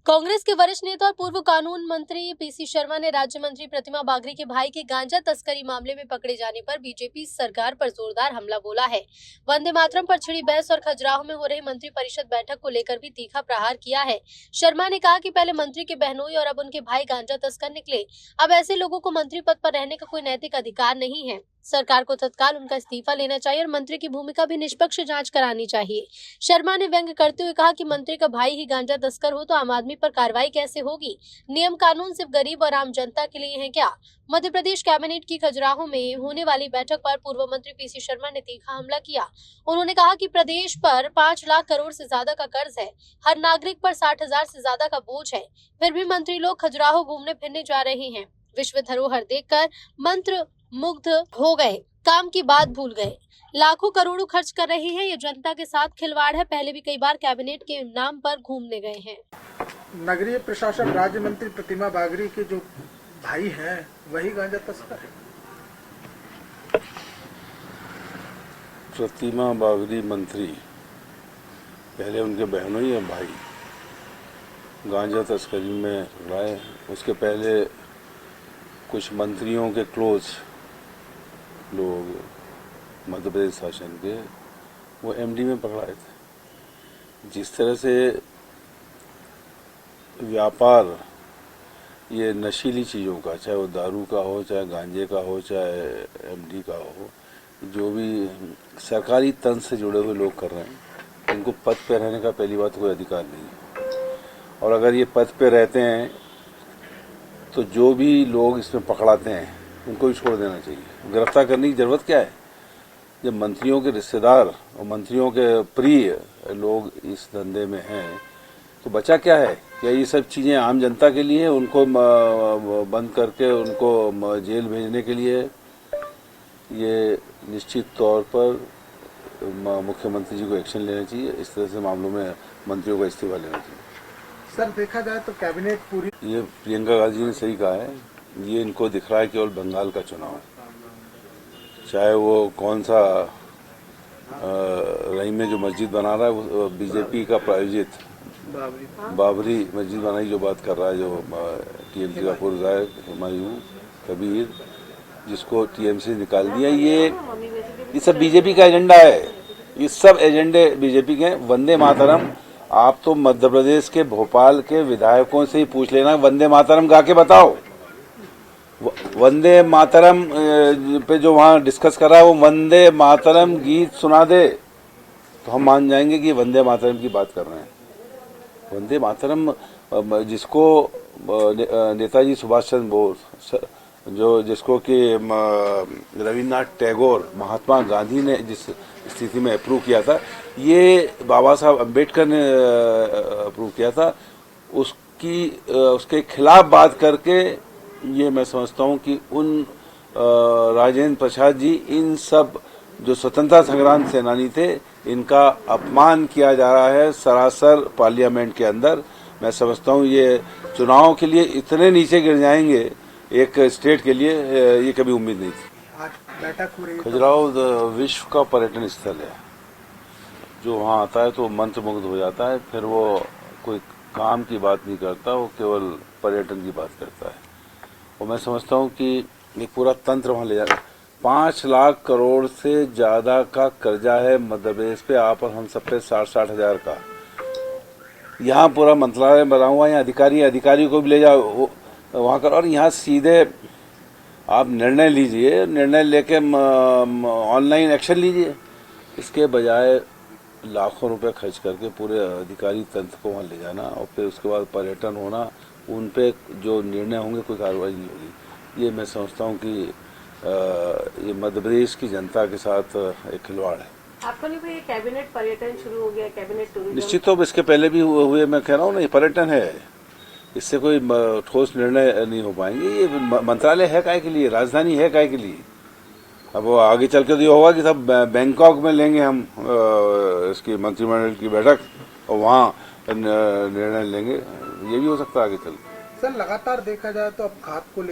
कांग्रेस के वरिष्ठ नेता और पूर्व कानून मंत्री पीसी शर्मा ने राज्य मंत्री प्रतिमा बागरी के भाई के गांजा तस्करी मामले में पकड़े जाने पर बीजेपी सरकार पर जोरदार हमला बोला है। वंदे मातरम पर छिड़ी बहस और खजुराहो में हो रही मंत्री परिषद बैठक को लेकर भी तीखा प्रहार किया है। शर्मा ने कहा कि पहले मंत्री के बहनोई और अब उनके भाई गांजा तस्कर निकले। अब ऐसे लोगों को मंत्री पद पर रहने का कोई नैतिक अधिकार नहीं है। सरकार को तत्काल उनका इस्तीफा लेना चाहिए और मंत्री की भूमिका भी निष्पक्ष जांच करानी चाहिए। शर्मा ने व्यंग्य करते हुए कहा कि मंत्री का भाई ही गांजा तस्कर हो तो आम आदमी पर कार्रवाई कैसे होगी? नियम कानून सिर्फ गरीब और आम जनता के लिए है क्या? मध्य प्रदेश कैबिनेट की खजुराहो में होने वाली बैठक पर पूर्व मंत्री पीसी शर्मा ने तीखा हमला किया। उन्होंने कहा कि प्रदेश पर 5 लाख करोड़ से ज्यादा का कर्ज है, हर नागरिक पर 60,000 से ज्यादा का बोझ है, फिर भी मंत्री लोग खजुराहो घूमने फिरने जा रहे हैं। विश्व धरोहर देखकर मंत्र मुग्ध हो गए, काम की बात भूल गए, लाखों करोड़ों खर्च कर रहे हैं। ये जनता के साथ खिलवाड़ है। पहले भी कई बार कैबिनेट के नाम पर घूमने गए हैं। नगरीय प्रशासन राज्य मंत्री प्रतिमा बागरी के जो भाई हैं वही गांजा तस्कर है। प्रतिमा बागरी मंत्री, पहले उनके बहनों ही हैं भाई गांजा तस्करी में पकड़ाए। उसके पहले कुछ मंत्रियों के क्लोज लोग मध्य प्रदेश शासन के वो एमडी में पकड़ाए थे। जिस तरह से व्यापार ये नशीली चीज़ों का, चाहे वो दारू का हो, चाहे गांजे का हो, चाहे एमडी का हो, जो भी सरकारी तंत्र से जुड़े हुए लोग कर रहे हैं, उनको पद पे रहने का पहली बात कोई अधिकार नहीं है। और अगर ये पद पे रहते हैं तो जो भी लोग इसमें पकड़ाते हैं उनको भी छोड़ देना चाहिए। गिरफ्तार करने की जरूरत क्या है? जब मंत्रियों के रिश्तेदार और मंत्रियों के प्रिय लोग इस धंधे में हैं तो बचा क्या है? क्या ये सब चीज़ें आम जनता के लिए, उनको बंद करके उनको जेल भेजने के लिए? ये निश्चित तौर पर मुख्यमंत्री जी को एक्शन लेना चाहिए। इस तरह से मामलों में मंत्रियों का इस्तीफा लेना चाहिए। सर, देखा जाए तो कैबिनेट पूरी, ये प्रियंका गांधी ने सही कहा है, ये इनको दिख रहा है केवल बंगाल का चुनाव, चाहे वो कौन सा रही में जो मस्जिद बना रहा है वो बीजेपी का प्रायोजित बाबरी मस्जिद बनाई जो बात कर रहा है, जो टीएमसी का पूर्व विधायक हुमायूं कबीर, जिसको टीएमसी निकाल दिया, ये सब बीजेपी का एजेंडा है। ये सब एजेंडे बीजेपी के हैं। वंदे मातरम, आप तो मध्य प्रदेश के भोपाल के विधायकों से ही पूछ लेना, वंदे मातरम गा के बताओ। वंदे मातरम पे जो वहाँ डिस्कस कर रहा है वो वंदे मातरम गीत सुना दे तो हम मान जाएंगे कि वंदे मातरम की बात कर रहे हैं। वंदे मातरम जिसको नेताजी सुभाष चंद्र बोस, जिसको कि रविन्द्रनाथ टैगोर, महात्मा गांधी ने जिस स्थिति में अप्रूव किया था, ये बाबा साहब अम्बेडकर ने अप्रूव किया था, उसके खिलाफ बात करके ये मैं समझता हूँ कि उन राजेंद्र प्रसाद जी, इन सब जो स्वतंत्रता संग्राम सेनानी थे, इनका अपमान किया जा रहा है सरासर पार्लियामेंट के अंदर। मैं समझता हूँ ये चुनाव के लिए इतने नीचे गिर जाएंगे एक स्टेट के लिए, ये कभी उम्मीद नहीं थी। आज बैठक हो रही है। खजुराहो विश्व का पर्यटन स्थल है। जो वहाँ आता है तो मंत्रमुग्ध हो जाता है, फिर वो कोई काम की बात नहीं करता, वो केवल पर्यटन की बात करता है। और मैं समझता हूँ कि एक पूरा तंत्र वहाँ ले जाना। 5 लाख करोड़ से ज़्यादा का कर्जा है मध्य प्रदेश पे, आप और हम सब पे 60-60 हज़ार का। यहाँ पूरा मंत्रालय बना हुआ है, अधिकारी को भी ले जाओ वहाँ कर, और यहाँ सीधे आप निर्णय लीजिए, निर्णय लेके ऑनलाइन एक्शन लीजिए। इसके बजाय लाखों रुपए खर्च करके पूरे अधिकारी तंत्र को वहाँ ले जाना और फिर उसके बाद पर्यटन होना, उन पे जो निर्णय होंगे कोई कार्रवाई नहीं होगी। ये मैं समझता हूँ कि ये मध्य प्रदेश की जनता के साथ एक खिलवाड़ है। आपको नहीं भाई कैबिनेट पर्यटन शुरू हो गया, कैबिनेट टूरिज्म? निश्चित तो इसके पहले भी हुए, मैं कह रहा हूँ ना, ये पर्यटन है, इससे कोई ठोस निर्णय नहीं हो पाएंगे। ये मंत्रालय है काहे के लिए, राजधानी है काहे के लिए? अब वो आगे चल के तो ये होगा कि सब बैंकॉक में लेंगे हम इसकी मंत्रिमंडल की बैठक और वहाँ निर्णय लेंगे, ये भी हो सकता है आगे चल। सर, लगातार देखा जाए तो अब खाद को